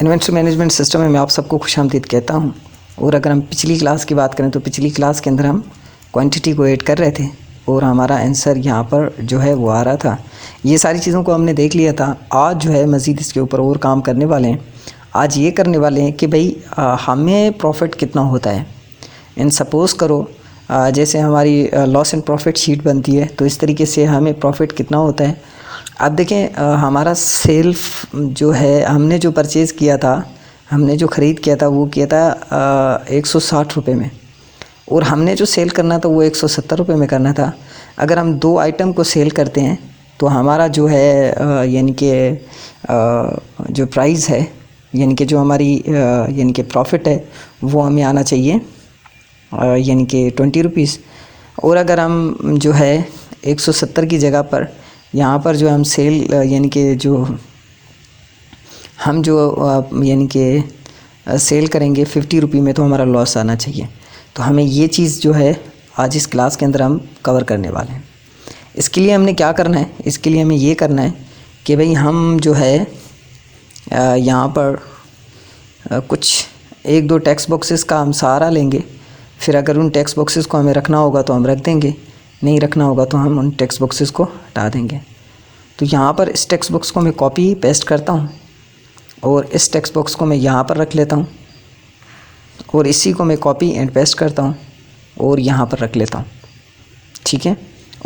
Inventory management system में मैं आप सबको खुशामदीद कहता हूं। और अगर हम पिछली क्लास की बात करें तो पिछली क्लास के अंदर हम क्वांटिटी को ऐड कर रहे थे और हमारा आंसर यहाँ पर जो है वो आ रहा था। ये सारी चीज़ों को हमने देख लिया था। आज जो है मज़ीद इसके ऊपर और काम करने वाले हैं। आज ये करने वाले हैं कि भाई हमें प्रॉफिट कितना होता है। इन सपोज़ करो जैसे हमारी लॉस एंड प्रॉफिट शीट बनती है तो इस तरीके से हमें प्रॉफिट कितना होता है। अब देखें हमारा सेल्फ जो है, हमने जो परचेज़ किया था, हमने जो ख़रीद किया था वो किया था 160 रुपये में, और हमने जो सेल करना था वो 170 रुपये में करना था। अगर हम दो आइटम को सेल करते हैं तो हमारा जो है यानी कि जो प्राइस है, यानी कि जो हमारी यानी कि प्रॉफिट है वो हमें आना चाहिए यानी कि 20 रुपीज़। और अगर हम जो है 170 की जगह पर यहाँ पर जो हम सेल यानी कि जो हम जो यानी कि सेल करेंगे 50 रुपये में, तो हमारा लॉस आना चाहिए। तो हमें ये चीज़ जो है आज इस क्लास के अंदर हम कवर करने वाले हैं। इसके लिए हमने क्या करना है, इसके लिए हमें ये करना है कि भाई हम जो है यहाँ पर कुछ एक दो टेक्स्ट बॉक्सेस का हम सहारा लेंगे। फिर अगर उन टेक्स्ट बॉक्सेस को हमें रखना होगा तो हम रख देंगे, नहीं रखना होगा तो हम उन टेक्स्ट बॉक्सेस को हटा देंगे। तो यहाँ पर इस टेक्स्ट बॉक्स को मैं कॉपी पेस्ट करता हूँ और इस टेक्स्ट बॉक्स को मैं यहाँ पर रख लेता हूँ और इसी को मैं कॉपी एंड पेस्ट करता हूँ और यहाँ पर रख लेता हूँ, ठीक है।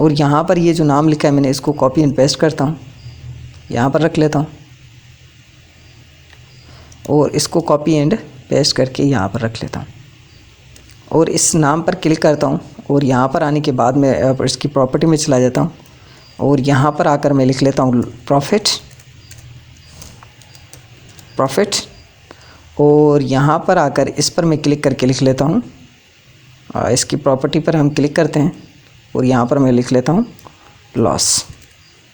और यहाँ पर ये जो नाम लिखा है मैंने इसको कॉपी एंड पेस्ट करता हूँ, यहाँ पर रख लेता हूँ और इसको कॉपी एंड पेस्ट करके यहाँ पर रख लेता हूँ और इस नाम पर क्लिक करता हूँ। और यहाँ पर आने के बाद मैं इसकी प्रॉपर्टी में चला जाता हूँ और यहाँ पर आकर मैं लिख लेता हूँ प्रॉफिट, और यहाँ पर आकर इस पर मैं क्लिक करके लिख लेता हूँ, इसकी प्रॉपर्टी पर हम क्लिक करते हैं और यहाँ पर मैं लिख लेता हूँ लॉस,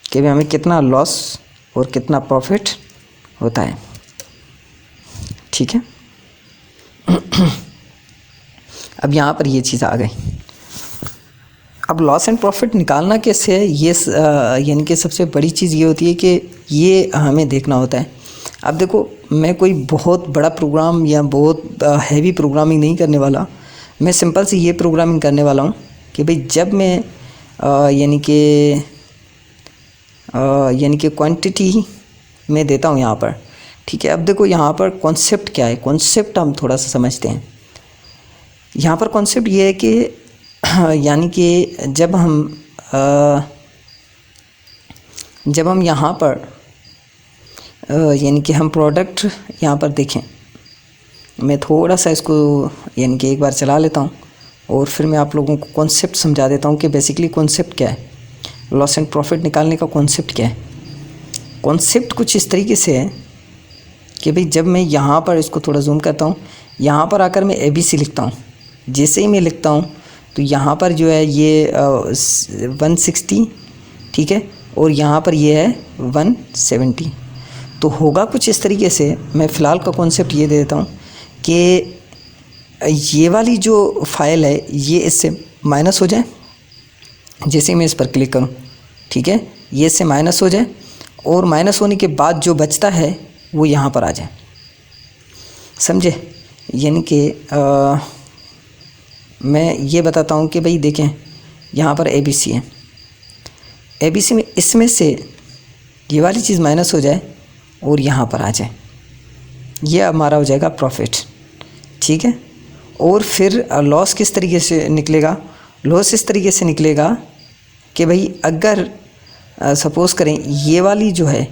कि भाई हमें कितना लॉस और कितना प्रॉफिट होता है, ठीक है। अब यहाँ पर ये चीज़ आ गई। अब लॉस एंड प्रॉफिट निकालना कैसे है, ये यानी कि सबसे बड़ी चीज़ ये होती है कि ये हमें देखना होता है। अब देखो मैं कोई बहुत बड़ा प्रोग्राम या बहुत हैवी प्रोग्रामिंग नहीं करने वाला, मैं सिंपल सी ये प्रोग्रामिंग करने वाला हूँ कि भाई जब मैं यानी कि क्वांटिटी में देता हूँ यहाँ पर, ठीक है। अब देखो यहाँ पर कॉन्सेप्ट क्या है, कॉन्सेप्ट हम थोड़ा सा समझते हैं। यहाँ पर कॉन्सेप्ट ये है कि यानी कि जब हम यहाँ पर यानी कि हम प्रोडक्ट यहाँ पर देखें, मैं थोड़ा सा इसको यानी कि एक बार चला लेता हूँ और फिर मैं आप लोगों को कॉन्सेप्ट समझा देता हूँ कि बेसिकली कॉन्सेप्ट क्या है, लॉस एंड प्रॉफिट निकालने का कॉन्सेप्ट क्या है। कॉन्सेप्ट कुछ इस तरीके से है कि भाई जब मैं यहाँ पर इसको थोड़ा जूम करता हूँ, यहाँ पर आकर मैं ABC लिखता हूँ। जैसे ही मैं लिखता हूँ तो यहाँ पर जो है ये 160, ठीक है, और यहाँ पर ये है 170। तो होगा कुछ इस तरीके से। मैं फ़िलहाल का कॉन्सेप्ट ये दे देता हूँ कि ये वाली जो फाइल है ये इससे माइनस हो जाए। जैसे ही मैं इस पर क्लिक करूँ, ठीक है, ये इससे माइनस हो जाए और माइनस होने के बाद जो बचता है वो यहाँ पर आ जाए, समझे। यानी कि मैं ये बताता हूँ कि भाई देखें यहाँ पर ABC है, ABC में इसमें से ये वाली चीज़ माइनस हो जाए और यहाँ पर आ जाए, ये हमारा हो जाएगा प्रॉफिट, ठीक है। और फिर लॉस किस तरीके से निकलेगा, लॉस इस तरीके से निकलेगा कि भाई अगर सपोज़ करें ये वाली जो है,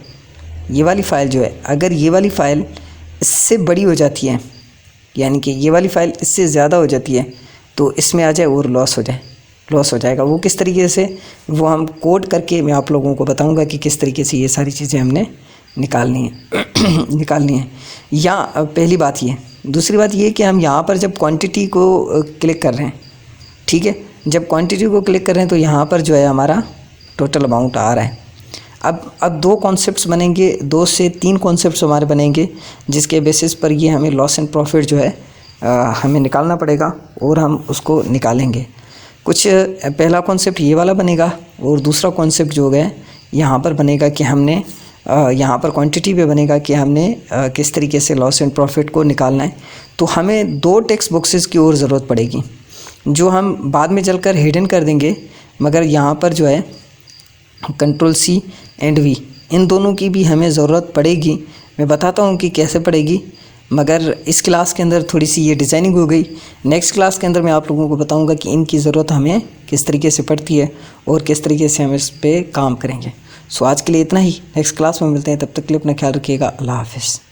ये वाली फ़ाइल जो है, अगर ये वाली फ़ाइल इससे बड़ी हो जाती है, यानी कि ये वाली फ़ाइल इससे ज़्यादा हो जाती है, तो इसमें आ जाए और लॉस हो जाए, लॉस हो जाएगा। वो किस तरीके से, वो हम कोड करके मैं आप लोगों को बताऊंगा कि किस तरीके से ये सारी चीज़ें हमने निकालनी है या पहली बात ये। दूसरी बात ये कि हम यहाँ पर जब क्वांटिटी को क्लिक कर रहे हैं, ठीक है, जब क्वांटिटी को क्लिक कर रहे हैं तो यहाँ पर जो है हमारा टोटल अमाउंट आ रहा है। अब दो कॉन्सेप्ट्स बनेंगे, 2 से 3 कॉन्सेप्ट्स हमारे बनेंगे जिसके बेसिस पर ये हमें लॉस एंड प्रॉफिट जो है हमें निकालना पड़ेगा और हम उसको निकालेंगे। कुछ पहला कॉन्सेप्ट ये वाला बनेगा और दूसरा कॉन्सेप्ट जो है यहाँ पर बनेगा कि हमने यहाँ पर क्वांटिटी पे बनेगा कि हमने किस तरीके से लॉस एंड प्रॉफिट को निकालना है। तो हमें 2 टेक्स्ट बॉक्सेस की और ज़रूरत पड़ेगी जो हम बाद में चलकर हिडन कर देंगे, मगर यहाँ पर जो है Ctrl+C एंड V इन दोनों की भी हमें ज़रूरत पड़ेगी। मैं बताता हूँ कि कैसे पड़ेगी, मगर इस क्लास के अंदर थोड़ी सी ये डिज़ाइनिंग हो गई। नेक्स्ट क्लास के अंदर मैं आप लोगों को बताऊँगा कि इनकी ज़रूरत हमें किस तरीके से पड़ती है और किस तरीके से हम इस पर काम करेंगे। सो आज के लिए इतना ही, नेक्स्ट क्लास में मिलते हैं, तब तक के लिए अपना ख्याल रखिएगा। अल्लाह हाफ़िज़।